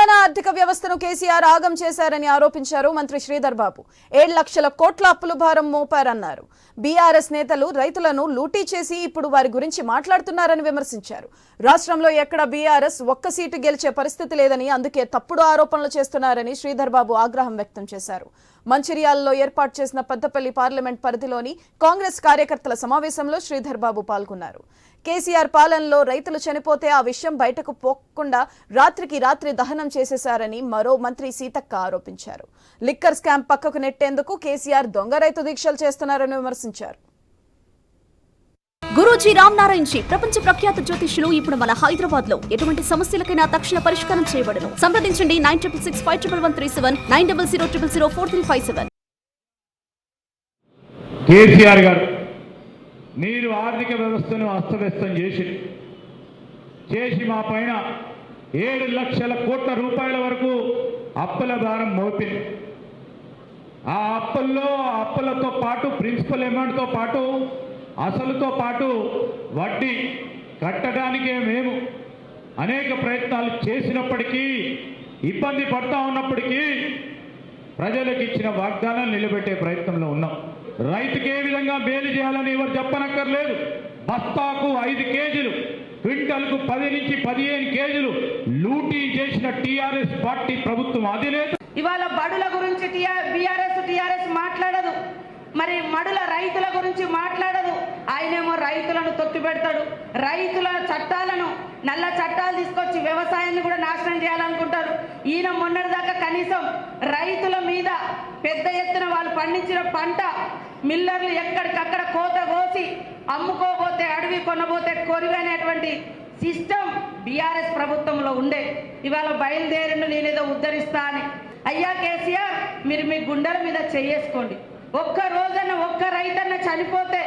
తెలంగాణ ఆర్థిక వ్యవస్థను కేసీఆర్ ఆగం చేశారని ఆరోపించారు మంత్రి శ్రీధర్ బాబు. 7 లక్షల కోట్ల అప్పుల భారం మోపారన్నారు. బీఆర్ఎస్ నేతలు రైతులను లూటీ చేసి ఇప్పుడు వారి గురించి మాట్లాడుతున్నారని విమర్శించారు. రాష్ట్రంలో ఎక్కడ బీఆర్ఎస్ ఒక్క సీటు గెలిచే పరిస్థితి లేదని, అందుకే తప్పుడు ఆరోపణలు చేస్తున్నారని శ్రీధర్ బాబు ఆగ్రహం వ్యక్తం చేశారు. మంచిర్యాలలో ఏర్పాటు చేసిన పెద్దపల్లి పార్లమెంట్ పరిధిలోని కాంగ్రెస్ కార్యకర్తల సమావేశంలో శ్రీధర్ బాబు పాల్గొన్నారు. కేసీఆర్ పాలనలో రైతులు చనిపోతే ఆ విషయం బయటకు పోకుండా రాత్రికి రాత్రి దహనం చేసేశారని మరో మంత్రి సీతక్క ఆరోపించారు. లిక్కర్ స్కామ్ పక్కకు నెట్టేందుకు కేసీఆర్ దొంగ రైతు దీక్షలు చేస్తున్నారని విమర్శించారు. గురూజీ రామ్ నారాయణ్ జీ ప్రపంచ ప్రఖ్యాత జ్యోతిష్యులు ఇప్పుడు మన హైదరాబాద్ లో ఎటువంటి సమస్యలకైనా తక్షణ పరిష్కారం చేయబడును. సంప్రదించండి 96651137 9000004357. కేసీఆర్ గారు మీరు ఆర్థిక వ్యవస్థను అస్తవ్యస్తం చేసి మా పైన 7 లక్షల కోట్ల రూపాయల వరకు అప్పుల భారం మోపింది. ఆ అప్పులతో పాటు ప్రిన్సిపల్ అమౌంట్తో పాటు అసలుతో పాటు వడ్డీ కట్టడానికే మేము అనేక ప్రయత్నాలు చేసినప్పటికీ, ఇబ్బంది పడతా ఉన్నప్పటికీ ప్రజలకు ఇచ్చిన వాగ్దానాలు నిలబెట్టే ప్రయత్నంలో ఉన్నాం. రైతుకి ఏ విధంగా మేలు చేయాలని ఎవరు చెప్పనక్కర్లేదు. బస్తాకు 5 కేజీలు, క్వింటల్కు 10 నుంచి 15 కేజీలు లూటీ చేసిన టీఆర్ఎస్ పార్టీ ప్రభుత్వం అధినేత ఇవాళ బడుల గురించి టీఆర్ఎస్ మాట్లాడదు, మరి మడుల రైతుల గురించి మాట్లాడదు. ఆయనేమో రైతులను తొక్కిపెడతాడు. రైతుల చట్టాలను, నల్ల చట్టాలు తీసుకొచ్చి వ్యవసాయాన్ని కూడా నాశనం చేయాలనుకుంటారు. ఈయన మొన్నటిదాకా కనీసం రైతుల మీద పెద్ద ఎత్తున వాళ్ళు పండించిన పంట మిల్లర్లు ఎక్కడికక్కడ కోత కోసి అమ్ముకోబోతే అడవి కొనబోతే కొరివనేటువంటి సిస్టమ్ బీఆర్ఎస్ ప్రభుత్వంలో ఉండే. ఇవాళ బయలుదేరిండు నేనేదో ఉద్ధరిస్తా అని. అయ్యా కేసీఆర్, మీరు మీ గుండెల మీద చేసుకోండి. ఒక్క రోజన్న ఒక్క రైతన్న చనిపోతే